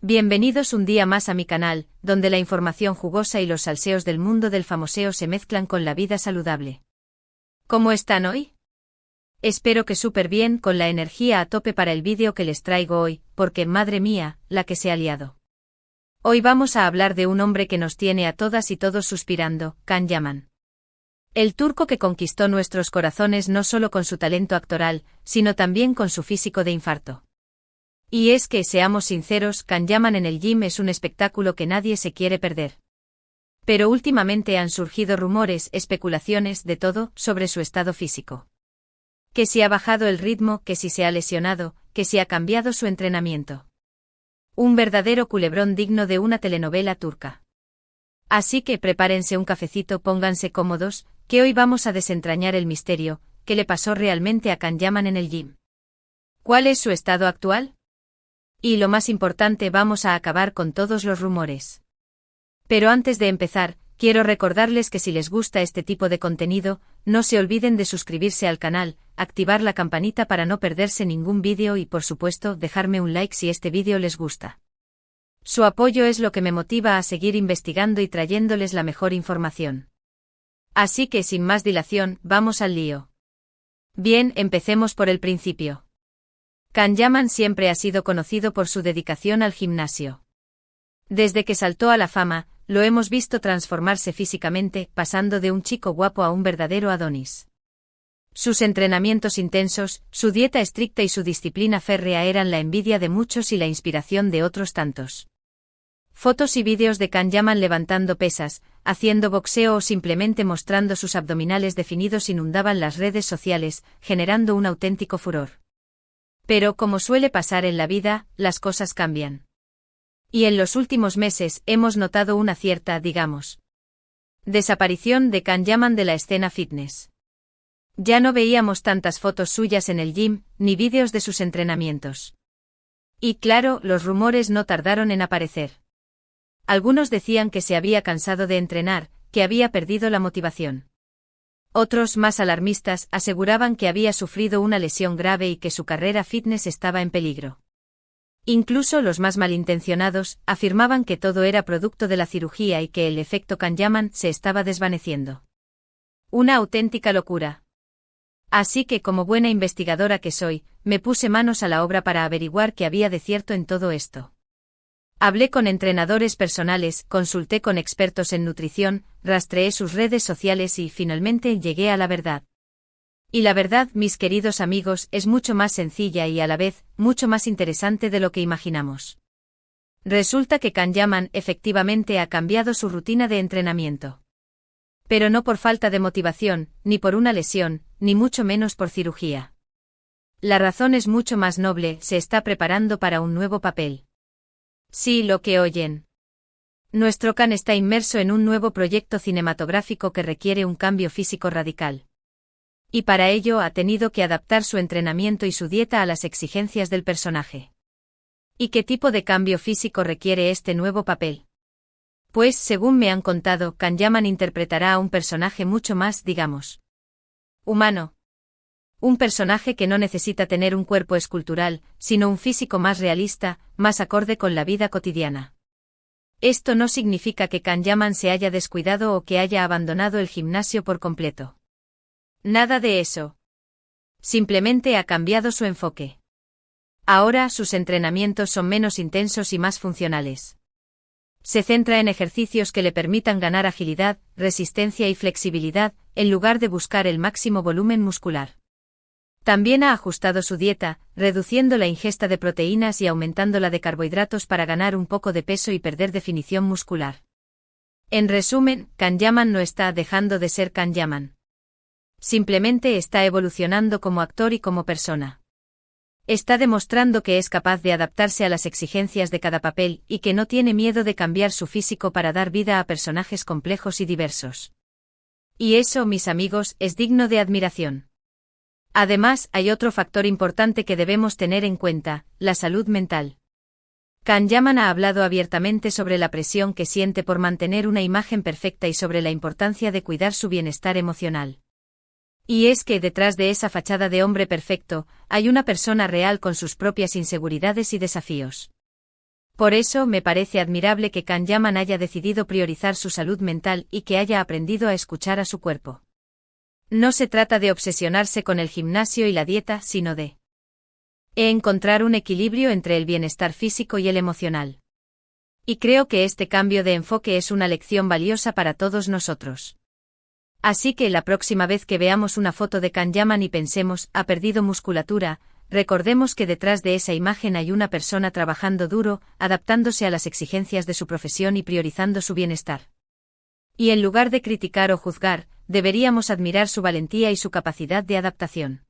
Bienvenidos un día más a mi canal, donde la información jugosa y los salseos del mundo del famoseo se mezclan con la vida saludable. ¿Cómo están hoy? Espero que súper bien, con la energía a tope para el vídeo que les traigo hoy, porque madre mía, la que se ha liado. Hoy vamos a hablar de un hombre que nos tiene a todas y todos suspirando, Can Yaman. El turco que conquistó nuestros corazones no solo con su talento actoral, sino también con su físico de infarto. Y es que, seamos sinceros, Can Yaman en el gym es un espectáculo que nadie se quiere perder. Pero últimamente han surgido rumores, especulaciones, de todo, sobre su estado físico. Que si ha bajado el ritmo, que si se ha lesionado, que si ha cambiado su entrenamiento. Un verdadero culebrón digno de una telenovela turca. Así que prepárense un cafecito, pónganse cómodos, que hoy vamos a desentrañar el misterio, ¿qué le pasó realmente a Can Yaman en el gym? ¿Cuál es su estado actual? Y lo más importante, vamos a acabar con todos los rumores. Pero antes de empezar, quiero recordarles que si les gusta este tipo de contenido, no se olviden de suscribirse al canal, activar la campanita para no perderse ningún vídeo y por supuesto dejarme un like si este vídeo les gusta. Su apoyo es lo que me motiva a seguir investigando y trayéndoles la mejor información. Así que sin más dilación, vamos al lío. Bien, empecemos por el principio. Can Yaman siempre ha sido conocido por su dedicación al gimnasio. Desde que saltó a la fama, lo hemos visto transformarse físicamente, pasando de un chico guapo a un verdadero Adonis. Sus entrenamientos intensos, su dieta estricta y su disciplina férrea eran la envidia de muchos y la inspiración de otros tantos. Fotos y vídeos de Can Yaman levantando pesas, haciendo boxeo o simplemente mostrando sus abdominales definidos inundaban las redes sociales, generando un auténtico furor. Pero como suele pasar en la vida, las cosas cambian. Y en los últimos meses hemos notado una cierta, desaparición de Can Yaman de la escena fitness. Ya no veíamos tantas fotos suyas en el gym, ni vídeos de sus entrenamientos. Y claro, los rumores no tardaron en aparecer. Algunos decían que se había cansado de entrenar, que había perdido la motivación. Otros, más alarmistas, aseguraban que había sufrido una lesión grave y que su carrera fitness estaba en peligro. Incluso los más malintencionados afirmaban que todo era producto de la cirugía y que el efecto Can Yaman se estaba desvaneciendo. Una auténtica locura. Así que, como buena investigadora que soy, me puse manos a la obra para averiguar qué había de cierto en todo esto. Hablé con entrenadores personales, consulté con expertos en nutrición, rastreé sus redes sociales y finalmente llegué a la verdad. Y la verdad, mis queridos amigos, es mucho más sencilla y a la vez, mucho más interesante de lo que imaginamos. Resulta que Can Yaman efectivamente ha cambiado su rutina de entrenamiento. Pero no por falta de motivación, ni por una lesión, ni mucho menos por cirugía. La razón es mucho más noble, se está preparando para un nuevo papel. Sí, lo que oyen. Nuestro Can está inmerso en un nuevo proyecto cinematográfico que requiere un cambio físico radical. Y para ello ha tenido que adaptar su entrenamiento y su dieta a las exigencias del personaje. ¿Y qué tipo de cambio físico requiere este nuevo papel? Pues, según me han contado, Can Yaman interpretará a un personaje mucho más, humano. Un personaje que no necesita tener un cuerpo escultural, sino un físico más realista, más acorde con la vida cotidiana. Esto no significa que Can Yaman se haya descuidado o que haya abandonado el gimnasio por completo. Nada de eso. Simplemente ha cambiado su enfoque. Ahora sus entrenamientos son menos intensos y más funcionales. Se centra en ejercicios que le permitan ganar agilidad, resistencia y flexibilidad, en lugar de buscar el máximo volumen muscular. También ha ajustado su dieta, reduciendo la ingesta de proteínas y aumentando la de carbohidratos para ganar un poco de peso y perder definición muscular. En resumen, Can Yaman no está dejando de ser Can Yaman. Simplemente está evolucionando como actor y como persona. Está demostrando que es capaz de adaptarse a las exigencias de cada papel y que no tiene miedo de cambiar su físico para dar vida a personajes complejos y diversos. Y eso, mis amigos, es digno de admiración. Además, hay otro factor importante que debemos tener en cuenta, la salud mental. Can Yaman ha hablado abiertamente sobre la presión que siente por mantener una imagen perfecta y sobre la importancia de cuidar su bienestar emocional. Y es que detrás de esa fachada de hombre perfecto, hay una persona real con sus propias inseguridades y desafíos. Por eso me parece admirable que Can Yaman haya decidido priorizar su salud mental y que haya aprendido a escuchar a su cuerpo. No se trata de obsesionarse con el gimnasio y la dieta, sino de encontrar un equilibrio entre el bienestar físico y el emocional. Y creo que este cambio de enfoque es una lección valiosa para todos nosotros. Así que la próxima vez que veamos una foto de Can Yaman y pensemos, ha perdido musculatura, recordemos que detrás de esa imagen hay una persona trabajando duro, adaptándose a las exigencias de su profesión y priorizando su bienestar. Y en lugar de criticar o juzgar, deberíamos admirar su valentía y su capacidad de adaptación.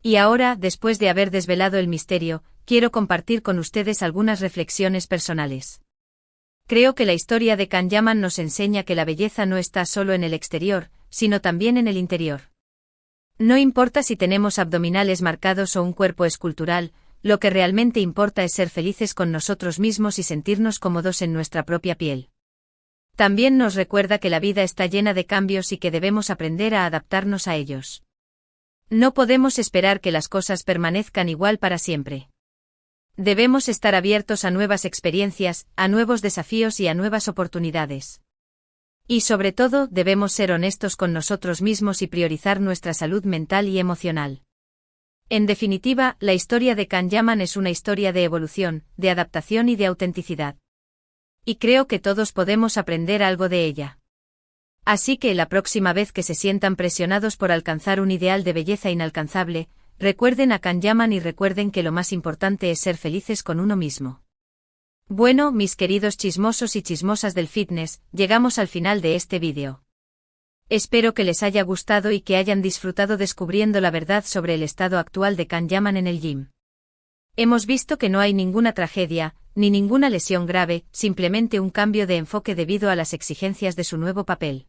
Y ahora, después de haber desvelado el misterio, quiero compartir con ustedes algunas reflexiones personales. Creo que la historia de Can Yaman nos enseña que la belleza no está solo en el exterior, sino también en el interior. No importa si tenemos abdominales marcados o un cuerpo escultural, lo que realmente importa es ser felices con nosotros mismos y sentirnos cómodos en nuestra propia piel. También nos recuerda que la vida está llena de cambios y que debemos aprender a adaptarnos a ellos. No podemos esperar que las cosas permanezcan igual para siempre. Debemos estar abiertos a nuevas experiencias, a nuevos desafíos y a nuevas oportunidades. Y sobre todo, debemos ser honestos con nosotros mismos y priorizar nuestra salud mental y emocional. En definitiva, la historia de Can Yaman es una historia de evolución, de adaptación y de autenticidad. Y creo que todos podemos aprender algo de ella. Así que la próxima vez que se sientan presionados por alcanzar un ideal de belleza inalcanzable, recuerden a Can Yaman y recuerden que lo más importante es ser felices con uno mismo. Bueno, mis queridos chismosos y chismosas del fitness, llegamos al final de este vídeo. Espero que les haya gustado y que hayan disfrutado descubriendo la verdad sobre el estado actual de Can Yaman en el gym. Hemos visto que no hay ninguna tragedia, ni ninguna lesión grave, simplemente un cambio de enfoque debido a las exigencias de su nuevo papel.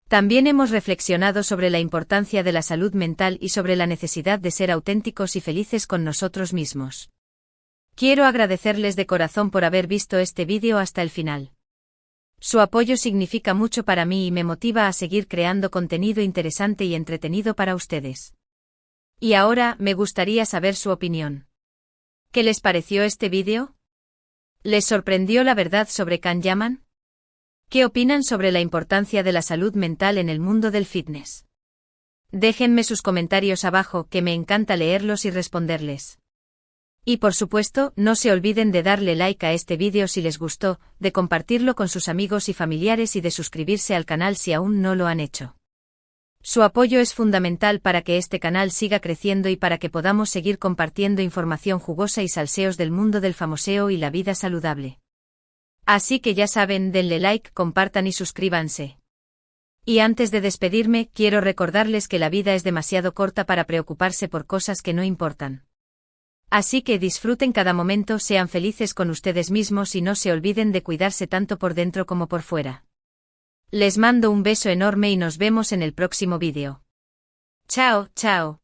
También hemos reflexionado sobre la importancia de la salud mental y sobre la necesidad de ser auténticos y felices con nosotros mismos. Quiero agradecerles de corazón por haber visto este vídeo hasta el final. Su apoyo significa mucho para mí y me motiva a seguir creando contenido interesante y entretenido para ustedes. Y ahora, me gustaría saber su opinión. ¿Qué les pareció este vídeo? ¿Les sorprendió la verdad sobre Can Yaman? ¿Qué opinan sobre la importancia de la salud mental en el mundo del fitness? Déjenme sus comentarios abajo, que me encanta leerlos y responderles. Y por supuesto, no se olviden de darle like a este vídeo si les gustó, de compartirlo con sus amigos y familiares y de suscribirse al canal si aún no lo han hecho. Su apoyo es fundamental para que este canal siga creciendo y para que podamos seguir compartiendo información jugosa y salseos del mundo del famoseo y la vida saludable. Así que ya saben, denle like, compartan y suscríbanse. Y antes de despedirme, quiero recordarles que la vida es demasiado corta para preocuparse por cosas que no importan. Así que disfruten cada momento, sean felices con ustedes mismos y no se olviden de cuidarse tanto por dentro como por fuera. Les mando un beso enorme y nos vemos en el próximo vídeo. Chao, chao.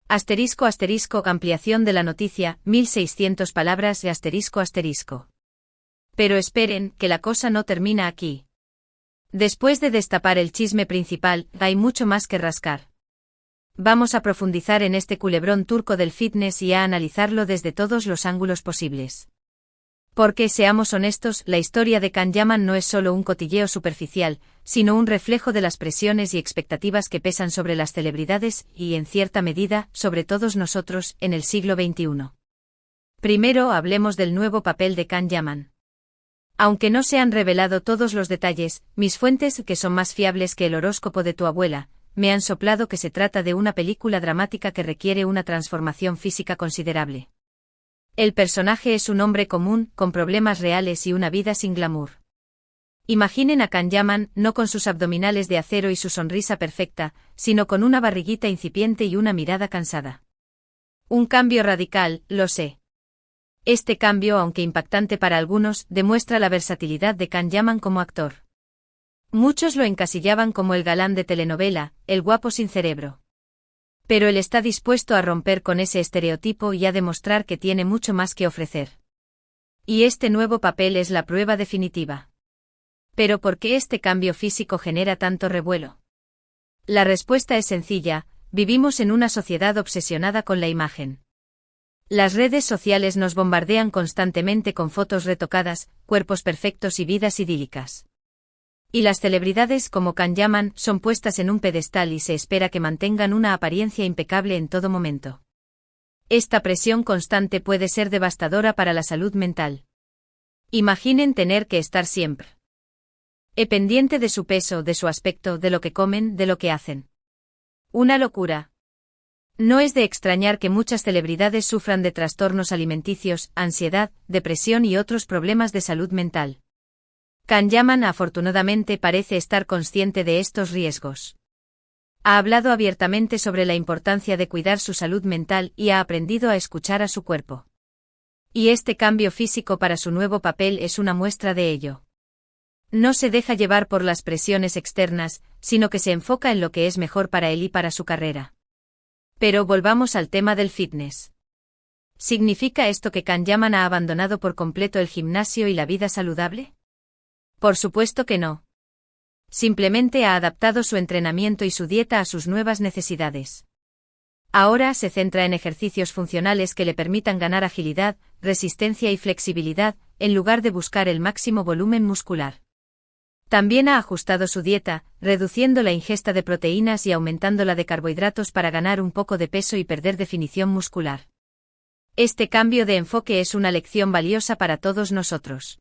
Asterisco asterisco ampliación de la noticia, 1600 palabras y asterisco asterisco. Pero esperen, que la cosa no termina aquí. Después de destapar el chisme principal, hay mucho más que rascar. Vamos a profundizar en este culebrón turco del fitness y a analizarlo desde todos los ángulos posibles. Porque, seamos honestos, la historia de Can Yaman no es solo un cotilleo superficial, sino un reflejo de las presiones y expectativas que pesan sobre las celebridades y, en cierta medida, sobre todos nosotros, en el siglo XXI. Primero hablemos del nuevo papel de Can Yaman. Aunque no se han revelado todos los detalles, mis fuentes, que son más fiables que el horóscopo de tu abuela, me han soplado que se trata de una película dramática que requiere una transformación física considerable. El personaje es un hombre común, con problemas reales y una vida sin glamour. Imaginen a Can Yaman, no con sus abdominales de acero y su sonrisa perfecta, sino con una barriguita incipiente y una mirada cansada. Un cambio radical, lo sé. Este cambio, aunque impactante para algunos, demuestra la versatilidad de Can Yaman como actor. Muchos lo encasillaban como el galán de telenovela, el guapo sin cerebro. Pero él está dispuesto a romper con ese estereotipo y a demostrar que tiene mucho más que ofrecer. Y este nuevo papel es la prueba definitiva. ¿Pero por qué este cambio físico genera tanto revuelo? La respuesta es sencilla: vivimos en una sociedad obsesionada con la imagen. Las redes sociales nos bombardean constantemente con fotos retocadas, cuerpos perfectos y vidas idílicas. Y las celebridades, como Can Yaman, son puestas en un pedestal y se espera que mantengan una apariencia impecable en todo momento. Esta presión constante puede ser devastadora para la salud mental. Imaginen tener que estar siempre pendiente de su peso, de su aspecto, de lo que comen, de lo que hacen. Una locura. No es de extrañar que muchas celebridades sufran de trastornos alimenticios, ansiedad, depresión y otros problemas de salud mental. Can Yaman afortunadamente parece estar consciente de estos riesgos. Ha hablado abiertamente sobre la importancia de cuidar su salud mental y ha aprendido a escuchar a su cuerpo. Y este cambio físico para su nuevo papel es una muestra de ello. No se deja llevar por las presiones externas, sino que se enfoca en lo que es mejor para él y para su carrera. Pero volvamos al tema del fitness. ¿Significa esto que Can Yaman ha abandonado por completo el gimnasio y la vida saludable? Por supuesto que no. Simplemente ha adaptado su entrenamiento y su dieta a sus nuevas necesidades. Ahora se centra en ejercicios funcionales que le permitan ganar agilidad, resistencia y flexibilidad, en lugar de buscar el máximo volumen muscular. También ha ajustado su dieta, reduciendo la ingesta de proteínas y aumentando la de carbohidratos para ganar un poco de peso y perder definición muscular. Este cambio de enfoque es una lección valiosa para todos nosotros.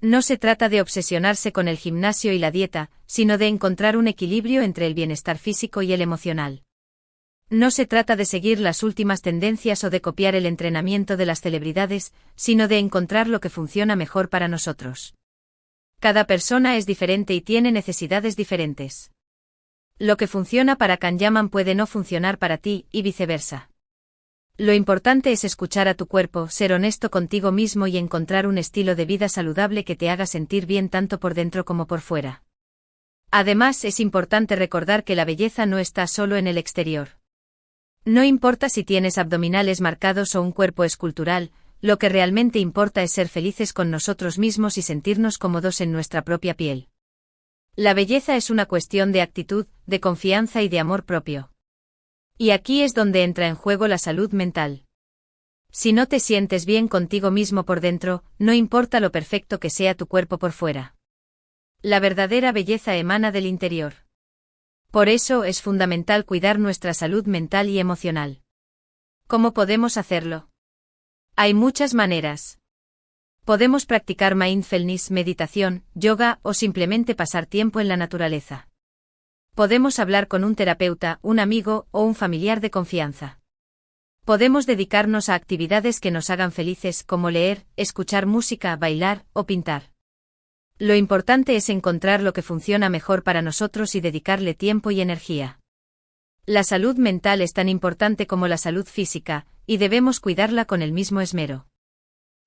No se trata de obsesionarse con el gimnasio y la dieta, sino de encontrar un equilibrio entre el bienestar físico y el emocional. No se trata de seguir las últimas tendencias o de copiar el entrenamiento de las celebridades, sino de encontrar lo que funciona mejor para nosotros. Cada persona es diferente y tiene necesidades diferentes. Lo que funciona para Can Yaman puede no funcionar para ti, y viceversa. Lo importante es escuchar a tu cuerpo, ser honesto contigo mismo y encontrar un estilo de vida saludable que te haga sentir bien tanto por dentro como por fuera. Además, es importante recordar que la belleza no está solo en el exterior. No importa si tienes abdominales marcados o un cuerpo escultural, lo que realmente importa es ser felices con nosotros mismos y sentirnos cómodos en nuestra propia piel. La belleza es una cuestión de actitud, de confianza y de amor propio. Y aquí es donde entra en juego la salud mental. Si no te sientes bien contigo mismo por dentro, no importa lo perfecto que sea tu cuerpo por fuera. La verdadera belleza emana del interior. Por eso es fundamental cuidar nuestra salud mental y emocional. ¿Cómo podemos hacerlo? Hay muchas maneras. Podemos practicar mindfulness, meditación, yoga o simplemente pasar tiempo en la naturaleza. Podemos hablar con un terapeuta, un amigo o un familiar de confianza. Podemos dedicarnos a actividades que nos hagan felices, como leer, escuchar música, bailar o pintar. Lo importante es encontrar lo que funciona mejor para nosotros y dedicarle tiempo y energía. La salud mental es tan importante como la salud física, y debemos cuidarla con el mismo esmero.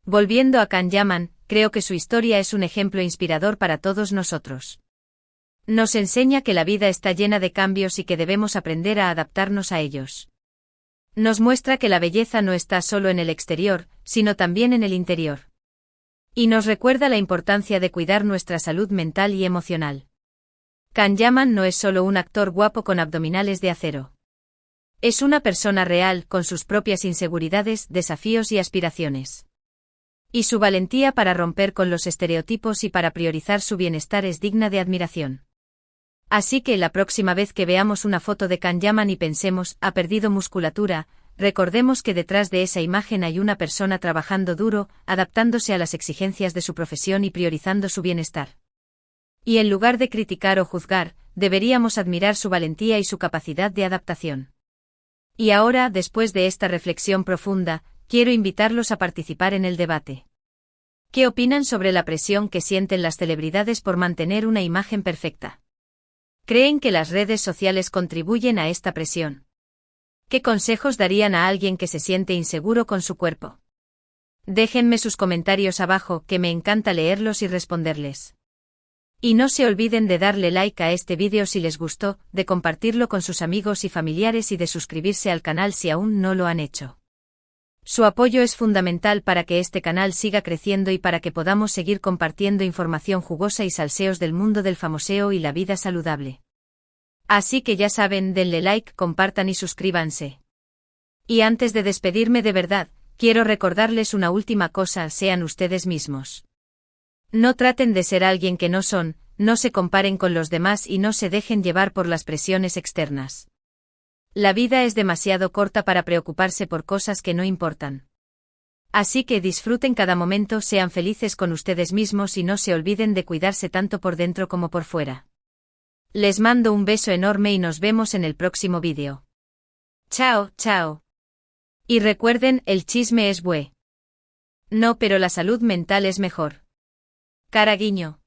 Volviendo a Can Yaman, creo que su historia es un ejemplo inspirador para todos nosotros. Nos enseña que la vida está llena de cambios y que debemos aprender a adaptarnos a ellos. Nos muestra que la belleza no está solo en el exterior, sino también en el interior. Y nos recuerda la importancia de cuidar nuestra salud mental y emocional. Can Yaman no es solo un actor guapo con abdominales de acero. Es una persona real, con sus propias inseguridades, desafíos y aspiraciones. Y su valentía para romper con los estereotipos y para priorizar su bienestar es digna de admiración. Así que la próxima vez que veamos una foto de Can Yaman y pensemos, ha perdido musculatura, recordemos que detrás de esa imagen hay una persona trabajando duro, adaptándose a las exigencias de su profesión y priorizando su bienestar. Y en lugar de criticar o juzgar, deberíamos admirar su valentía y su capacidad de adaptación. Y ahora, después de esta reflexión profunda, quiero invitarlos a participar en el debate. ¿Qué opinan sobre la presión que sienten las celebridades por mantener una imagen perfecta? ¿Creen que las redes sociales contribuyen a esta presión? ¿Qué consejos darían a alguien que se siente inseguro con su cuerpo? Déjenme sus comentarios abajo, que me encanta leerlos y responderles. Y no se olviden de darle like a este vídeo si les gustó, de compartirlo con sus amigos y familiares y de suscribirse al canal si aún no lo han hecho. Su apoyo es fundamental para que este canal siga creciendo y para que podamos seguir compartiendo información jugosa y salseos del mundo del famoseo y la vida saludable. Así que ya saben, denle like, compartan y suscríbanse. Y antes de despedirme de verdad, quiero recordarles una última cosa: sean ustedes mismos. No traten de ser alguien que no son, no se comparen con los demás y no se dejen llevar por las presiones externas. La vida es demasiado corta para preocuparse por cosas que no importan. Así que disfruten cada momento, sean felices con ustedes mismos y no se olviden de cuidarse tanto por dentro como por fuera. Les mando un beso enorme y nos vemos en el próximo vídeo. Chao, chao. Y recuerden, el chisme es bueno. No, pero la salud mental es mejor. Cara guiño.